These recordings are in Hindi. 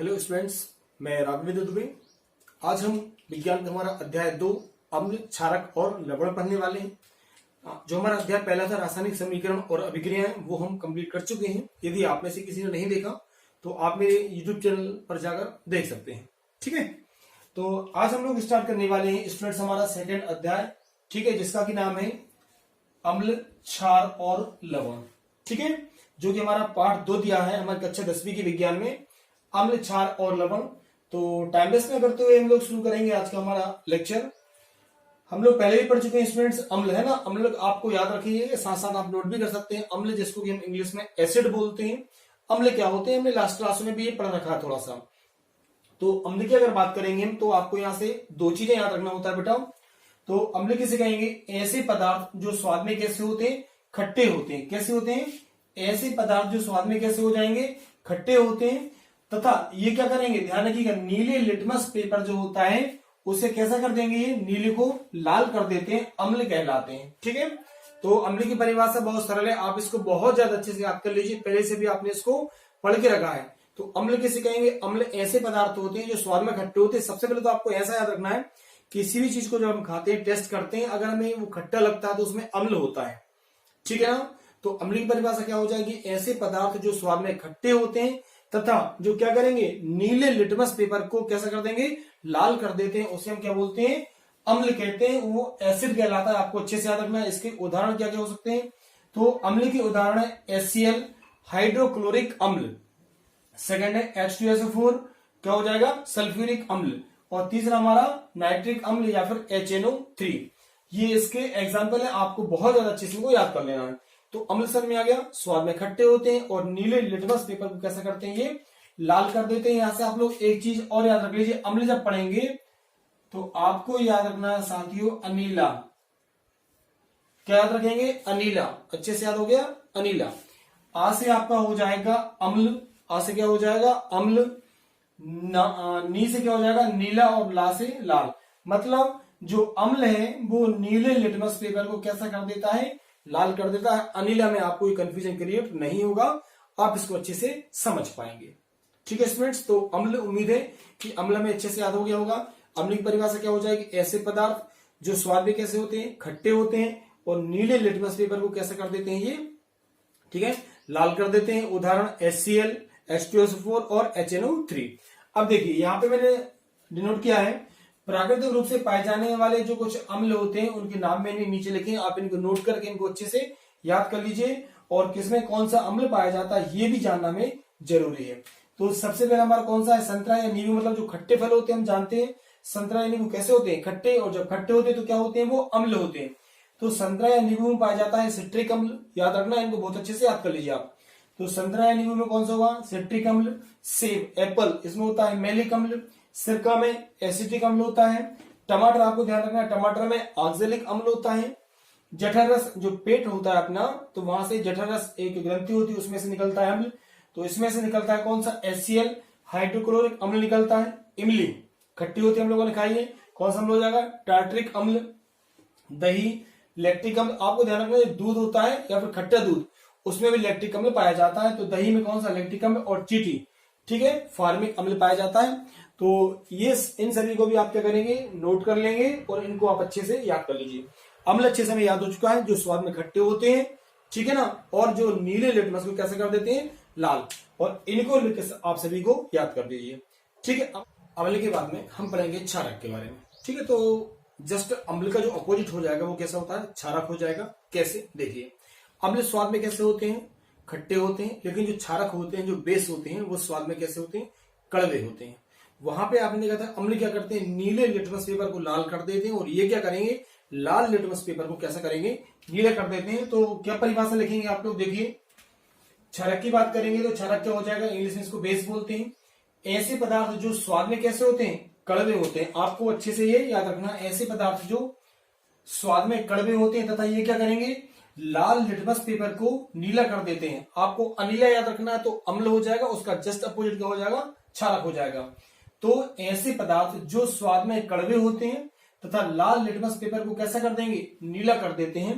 हेलो स्टूडेंट्स, मैं राघवेंद्र दुबे। आज हम विज्ञान का हमारा अध्याय 2 अम्ल, क्षारक और लवण पढ़ने वाले हैं। जो हमारा अध्याय पहला था रासायनिक समीकरण और अभिक्रियाएं, वो हम कंप्लीट कर चुके हैं। यदि आप में से किसी ने नहीं देखा तो आप मेरे यूट्यूब चैनल पर जाकर देख सकते हैं। ठीक है, तो आज हम लोग स्टार्ट करने वाले हैं स्टूडेंट्स हमारा सेकेंड अध्याय, ठीक है, जिसका की नाम है अम्ल, क्षार और लवण। ठीक है, जो कि हमारा पार्ट 2 दिया है हमारी कक्षा 10वीं के विज्ञान में, अम्ल, क्षार और लवण। तो टाइम वेस्ट न करते हुए हम लोग शुरू करेंगे आज का हमारा लेक्चर। हम लोग पहले भी पढ़ चुके हैं स्टूडेंट्स, अम्ल है ना, अम्ल आपको याद रखिए, साथ साथ आप नोट भी कर सकते हैं। अम्ल जिसको कि हम इंग्लिश में एसिड बोलते हैं। अम्ल क्या होते हैं, हमने लास्ट क्लास में भी ये पढ़ रखा है थोड़ा सा। तो अम्ल की अगर बात करेंगे हम, तो आपको यहाँ से दो चीजें याद रखना होता है बेटा। तो अम्ल किसे कहेंगे, ऐसे पदार्थ जो स्वाद में कैसे होते हैं, खट्टे होते हैं। कैसे होते हैं, ऐसे पदार्थ जो स्वाद में कैसे हो जाएंगे, खट्टे होते हैं। तथा ये क्या करेंगे, ध्यान रखिएगा, नीले लिटमस पेपर जो होता है उसे कैसा कर देंगे, ये नीले को लाल कर देते हैं, अम्ल कहलाते हैं। ठीक है, तो अम्ल की परिभाषा बहुत सरल है, आप इसको बहुत ज्यादा अच्छे से याद कर लीजिए, पहले से भी आपने इसको पढ़ के रखा है। तो अम्ल किसे कहेंगे, अम्ल ऐसे पदार्थ होते हैं जो स्वाद में खट्टे होते हैं। सबसे पहले तो आपको ऐसा याद रखना है, किसी भी चीज को जब हम खाते हैं, टेस्ट करते हैं, अगर हमें वो खट्टा लगता है तो उसमें अम्ल होता है। ठीक है ना, तो अम्ल की परिभाषा क्या हो जाएगी, ऐसे पदार्थ जो स्वाद में खट्टे होते हैं तथा जो क्या करेंगे, नीले लिटमस पेपर को कैसा कर देंगे, लाल कर देते हैं, उसे हम क्या बोलते हैं, अम्ल कहते हैं। वो एसिड कहलाता है, आपको अच्छे से याद रखना है। इसके उदाहरण क्या क्या हो सकते हैं, तो अम्ल के उदाहरण है HCl, हाइड्रोक्लोरिक अम्ल। सेकंड है H2SO4, क्या हो जाएगा, सल्फ्यूरिक अम्ल। और तीसरा हमारा नाइट्रिक अम्ल या फिर HNO3। ये इसके एग्जाम्पल है, आपको बहुत ज्यादा अच्छे से इनको याद कर लेना है। तो अम्ल समझ में आ गया, स्वाद में खट्टे होते हैं और नीले लिटमस पेपर को कैसा करते हैं, ये लाल कर देते हैं। यहां से आप लोग एक चीज और याद रख लीजिए, अम्ल जब पढ़ेंगे तो आपको याद रखना है साथियों, अनीला। क्या याद रखेंगे, अनीला। अच्छे से याद हो गया, अनीला। आ से आपका हो जाएगा अम्ल, आ से क्या हो जाएगा, अम्ल। नी से क्या हो जाएगा, नीला, और ला से लाल। मतलब जो अम्ल है वो नीले लिटमस पेपर को कैसा कर देता है, लाल कर देता है। अनीला में आपको ये कंफ्यूजन क्रिएट नहीं होगा, आप इसको अच्छे से समझ पाएंगे। ठीक है स्टूडेंट्स, तो अम्ल, उम्मीद है कि अम्ल में अच्छे से याद हो गया होगा। अम्ल की परिभाषा क्या हो जाएगी, ऐसे पदार्थ जो स्वाद में कैसे होते हैं, खट्टे होते हैं और नीले लिटमस पेपर को कैसा कर देते हैं, ये ठीक है, लाल कर देते हैं। उदाहरण HCl, H2SO4 और HNO3। अब देखिए यहाँ पे मैंने डिनोट किया है, प्राकृतिक रूप से पाए जाने वाले जो कुछ अम्ल होते हैं उनके नाम मैंने नीचे लिखे हैं, आप इनको नोट करके इनको अच्छे से याद कर लीजिए। और किसमें कौन सा अम्ल पाया जाता है ये भी जानना में जरूरी है। तो सबसे पहला हमारा कौन सा है, संतरा या नींबू। मतलब जो खट्टे फल होते हैं, हम जानते हैं संतरा या नींबू कैसे होते हैं, खट्टे। और जब खट्टे होते हैं तो क्या होते हैं, वो अम्ल होते हैं। तो संतरा या नींबू में पाया जाता है सिट्रिक अम्ल, याद रखना, इनको बहुत अच्छे से याद कर लीजिए आप। तो संतरा या नींबू में कौन सा होगा, सिट्रिक अम्ल। सेब, एप्पल, इसमें होता है मैलिक अम्ल। सिरका में एसिटिक अम्ल होता है। टमाटर, आपको ध्यान रखना है, टमाटर में ऑक्जेलिक अम्ल होता है। जठर रस, जो पेट होता है अपना, तो वहां से जठर रस एक ग्रंथि होती है, उसमें से निकलता है अम्ल। तो इसमें से निकलता है कौन सा, HCl, हाइड्रोक्लोरिक अम्ल निकलता है। इमली खट्टी होती है, हम लोगों ने खाई है, कौन सा अम्ल हो जाएगा, टार्ट्रिक अम्ल। दही, लैक्टिक अम्ल। आपको ध्यान रखना है, दूध होता है या फिर खट्टा दूध, उसमें भी लैक्टिक अम्ल पाया जाता है। तो दही में कौन सा, लैक्टिक अम्ल। और चीटी, ठीक है, फार्मिक अम्ल पाया जाता है। तो ये इन सभी को भी आप क्या करेंगे, नोट कर लेंगे और इनको आप अच्छे से याद कर लीजिए। अम्ल अच्छे से हमें याद हो चुका है, जो स्वाद में खट्टे होते हैं, ठीक है ना, और जो नीले लिटमस को कैसे कर देते हैं, लाल। और इनको आप सभी को याद कर दीजिए। ठीक है, अम्ल के बाद में हम पढ़ेंगे क्षारक के बारे में। ठीक है, तो जस्ट अम्ल का जो अपोजिट हो जाएगा वो कैसा होता है, क्षारक हो जाएगा। कैसे, देखिए, अम्ल स्वाद में कैसे होते हैं, खट्टे होते हैं, लेकिन जो क्षारक होते हैं, जो बेस होते हैं, वो स्वाद में कैसे होते हैं, कड़वे होते हैं। वहां पे आपने देखा था अम्ल क्या करते हैं, नीले लिटमस पेपर को लाल कर देते हैं, और ये क्या करेंगे, लाल लिटमस पेपर को कैसा करेंगे, नीले कर देते हैं। तो क्या परिभाषा लिखेंगे आप लोग, देखिए, क्षारक की बात करेंगे तो क्षारक क्या हो जाएगा, इंग्लिश में इसको बेस बोलते हैं। ऐसे पदार्थ जो स्वाद में कैसे होते हैं, कड़वे होते हैं। आपको अच्छे से ये याद रखना, ऐसे पदार्थ जो स्वाद में कड़वे होते हैं तथा ये क्या करेंगे, लाल लिटमस पेपर को नीला कर देते हैं। आपको अनीला याद रखना है, तो अम्ल हो जाएगा, उसका जस्ट अपोजिट क्या हो जाएगा, क्षारक हो जाएगा। तो ऐसे पदार्थ जो स्वाद में कड़वे होते हैं तथा लाल लिटमस पेपर को कैसा कर देंगे, नीला कर देते हैं,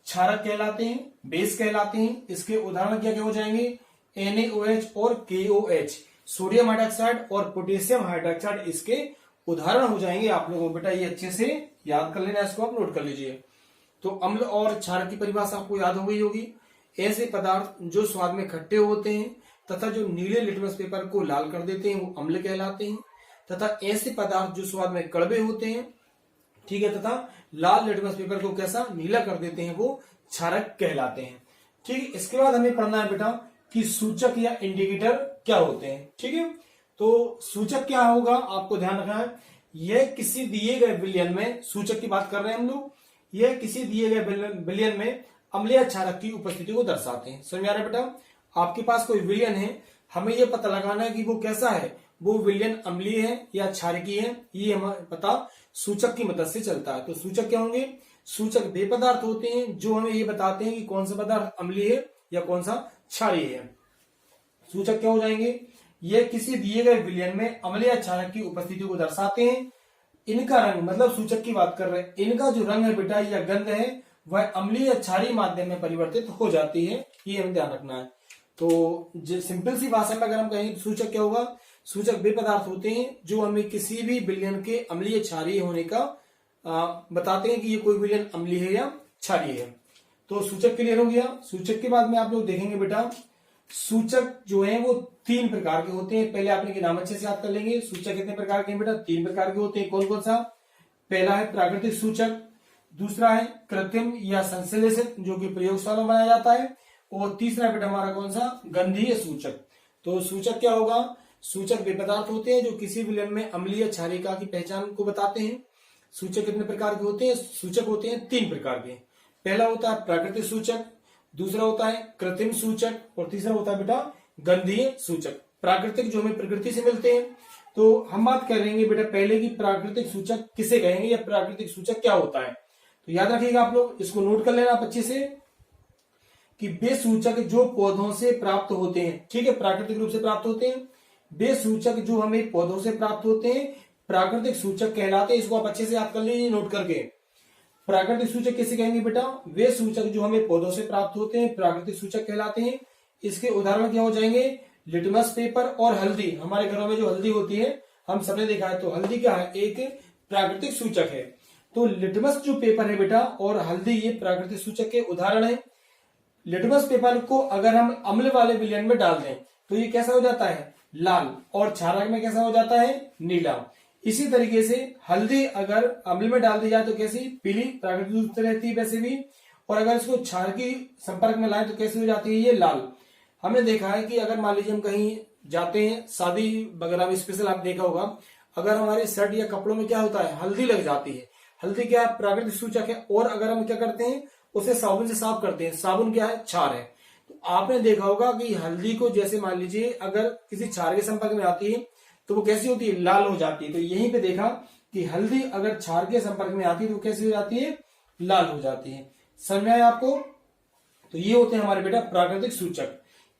क्षारक कहलाते हैं, बेस कहलाते हैं। इसके उदाहरण क्या क्या हो जाएंगे, NaOH और KOH। सोडियम हाइड्रोक्साइड और पोटेशियम हाइड्रोक्साइड इसके उदाहरण हो जाएंगे। आप लोगों को बेटा ये अच्छे से याद कर लेना, इसको आप नोट कर लीजिए। तो अम्ल और क्षारक की परिभाषा आपको याद हो गई होगी। ऐसे पदार्थ जो स्वाद में खट्टे होते हैं तथा जो नीले लिटमस पेपर को लाल कर देते हैं वो अम्ल कहलाते हैं, तथा ऐसे पदार्थ जो स्वाद में कड़वे होते हैं, ठीक है, तथा लाल लिटमस पेपर को कैसा नीला कर देते हैं वो क्षारक कहलाते हैं। ठीक है, इसके बाद हमें पढ़ना है बेटा कि सूचक या इंडिकेटर क्या होते हैं। ठीक है, तो सूचक क्या होगा आपको ध्यान रखना है। यह किसी दिए गए विलयन में, सूचक की बात कर रहे हैं हम लोग, यह किसी दिए गए विलयन में अम्ल या क्षारक की उपस्थिति को दर्शाते हैं। समझ आ रहा है बेटा? आपके पास कोई विलयन है, हमें यह पता लगाना है कि वो कैसा है, वो विलयन अम्लीय है या क्षारकीय है, ये हमें पता सूचक की मदद से चलता है। तो सूचक क्या होंगे? सूचक वे पदार्थ होते हैं जो हमें ये बताते हैं कि कौन सा पदार्थ अम्लीय है या कौन सा क्षारीय है। सूचक क्या हो जाएंगे? ये किसी दिए गए विलयन में अम्ल या क्षारक की उपस्थिति को दर्शाते हैं। इनका रंग, मतलब सूचक की बात कर रहे हैं, इनका जो रंग है बेटा या गंध है वह अम्लीय या क्षारीय माध्यम में परिवर्तित हो जाती है, ये हमें ध्यान रखना है। तो सिंपल सी भाषा में अगर हम कहें सूचक क्या होगा? सूचक वे पदार्थ होते हैं जो हमें किसी भी विलयन के अम्लीय क्षारीय होने का बताते हैं कि ये कोई विलयन अम्लीय है या क्षारीय है। तो सूचक क्लियर हो गया। सूचक के बाद में आप लोग देखेंगे बेटा सूचक जो है वो 3 प्रकार के होते हैं। पहले आपने के नाम अच्छे से याद कर लेंगे। सूचक कितने प्रकार के हैं बेटा? 3 प्रकार के होते हैं। कौन कौन सा? पहला है प्राकृतिक सूचक, दूसरा है कृत्रिम या संश्लेषित जो कि प्रयोगशाला में बनाया जाता है, और तीसरा बेटा हमारा कौन सा? गंधीय सूचक। तो सूचक क्या होगा? सूचक वे पदार्थ होते हैं जो किसी विलयन में अम्लीय क्षारिका की पहचान को बताते हैं। सूचक कितने प्रकार के होते हैं? सूचक होते हैं 3 प्रकार के। पहला होता है प्राकृतिक सूचक, दूसरा होता है कृत्रिम सूचक, और तीसरा होता है बेटा गंधीय सूचक। प्राकृतिक जो हमें प्रकृति से मिलते हैं। तो हम बात करेंगे बेटा पहले की प्राकृतिक सूचक किसे कहेंगे या प्राकृतिक सूचक क्या होता है। तो याद रखिएगा आप लोग, इसको नोट कर लेना आप अच्छे से कि वे सूचक जो पौधों से प्राप्त होते हैं, ठीक है, प्राकृतिक रूप से प्राप्त होते हैं, वे सूचक जो हमें पौधों से प्राप्त होते हैं प्राकृतिक सूचक कहलाते हैं। इसको आप अच्छे से याद कर लीजिए नोट करके। प्राकृतिक सूचक किसे कहेंगे बेटा? वे सूचक जो हमें पौधों से प्राप्त होते हैं प्राकृतिक सूचक कहलाते हैं। इसके उदाहरण क्या हो जाएंगे? लिटमस पेपर और हल्दी। हमारे घरों में जो हल्दी होती है हम सबने देखा है, तो हल्दी क्या है? एक प्राकृतिक सूचक है। तो लिटमस जो पेपर है बेटा और हल्दी ये प्राकृतिक सूचक के उदाहरण है। लिटमस पेपर को अगर हम अम्ल वाले विलयन में डाल दें तो ये कैसा हो जाता है? लाल, और क्षारक में कैसा हो जाता है? नीला। इसी तरीके से हल्दी अगर अम्ल में डाल दी जाए तो कैसी? पीली प्राकृतिक रूप से रहती है वैसे भी, और अगर इसको क्षार की संपर्क में लाए तो कैसी हो जाती है? ये लाल। हमने देखा है कि अगर मान लीजिए हम कहीं जाते हैं शादी वगैरह में, स्पेशल आप देखा होगा, अगर हमारे शर्ट या कपड़ों में क्या होता है? हल्दी लग जाती है। हल्दी क्या है? प्राकृतिक सूचक है। और अगर हम क्या करते हैं? उसे साबुन से साफ करते हैं। साबुन क्या है? क्षार है। तो आपने देखा होगा कि हल्दी को जैसे मान लीजिए अगर किसी क्षार के संपर्क में आती है तो वो कैसी होती है? लाल हो जाती है। तो यहीं पे देखा कि हल्दी अगर क्षार के संपर्क में आती है तो कैसी हो जाती है? लाल हो जाती है। समझ में आया आपको? तो ये होते हैं हमारे बेटा प्राकृतिक सूचक।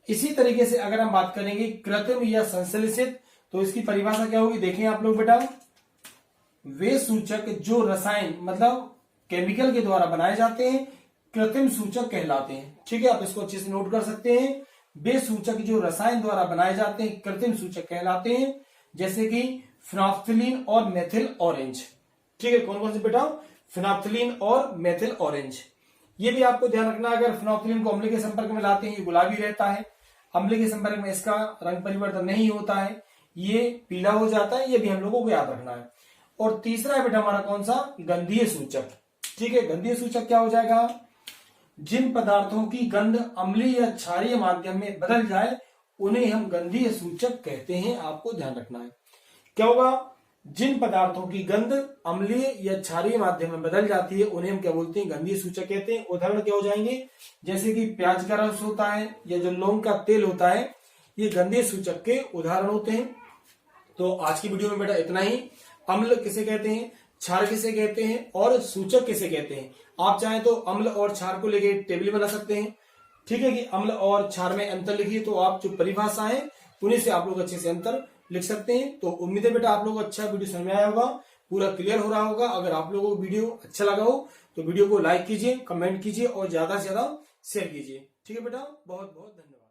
इसी तरीके से अगर हम बात करेंगे कृत्रिम या संश्लेषित, तो इसकी परिभाषा क्या होगी? देखें आप लोग बेटा, वे सूचक जो रसायन मतलब केमिकल के द्वारा बनाए जाते हैं कृत्रिम सूचक कहलाते हैं। ठीक है, आप इसको अच्छे से नोट कर सकते हैं। वे सूचक जो रसायन द्वारा बनाए जाते हैं कृत्रिम सूचक कहलाते हैं, जैसे कि फिनोल्फ्थालीन और मेथिल ऑरेंज। ठीक है, कौन कौन से बेटा? फिनोल्फ्थालीन और मेथिल ऑरेंज। ये भी आपको ध्यान रखना, अगर फिनोल्फ्थालीन को अम्ल के संपर्क में लाते हैं ये गुलाबी रहता है, अम्ल के संपर्क में इसका रंग परिवर्तन नहीं होता है, ये पीला हो जाता है। ये भी हम लोगों को याद रखना है। और तीसरा है बेटा हमारा कौन सा? गंधीय सूचक। ठीक है, गंधीय सूचक क्या हो जाएगा? जिन पदार्थों की गंध अम्लीय या क्षारीय माध्यम में बदल जाए उन्हें हम गंधीय सूचक कहते हैं। आपको ध्यान रखना है क्या होगा? जिन पदार्थों की गंध अम्लीय या क्षारीय माध्यम में बदल जाती है उन्हें हम क्या बोलते हैं? गंधीय सूचक कहते हैं। उदाहरण क्या हो जाएंगे? जैसे कि प्याज का रस होता है या जो लौंग का तेल होता है, ये गंधीय सूचक के उदाहरण होते हैं। तो आज की वीडियो में बेटा इतना ही। अम्ल किसे कहते हैं, क्षार किसे कहते हैं और सूचक किसे कहते हैं, आप चाहें तो अम्ल और क्षार को लेके टेबल बना सकते हैं। ठीक है कि अम्ल और क्षार में अंतर लिखिए, तो आप जो परिभाषा है उन्हीं से आप लोग अच्छे से अंतर लिख सकते हैं। तो उम्मीद है बेटा आप लोग अच्छा वीडियो समझ में आया होगा, पूरा क्लियर हो रहा होगा। अगर आप लोगों को वीडियो अच्छा लगा हो तो वीडियो को लाइक कीजिए, कमेंट कीजिए और ज्यादा से ज्यादा शेयर कीजिए। ठीक है बेटा, बहुत बहुत धन्यवाद।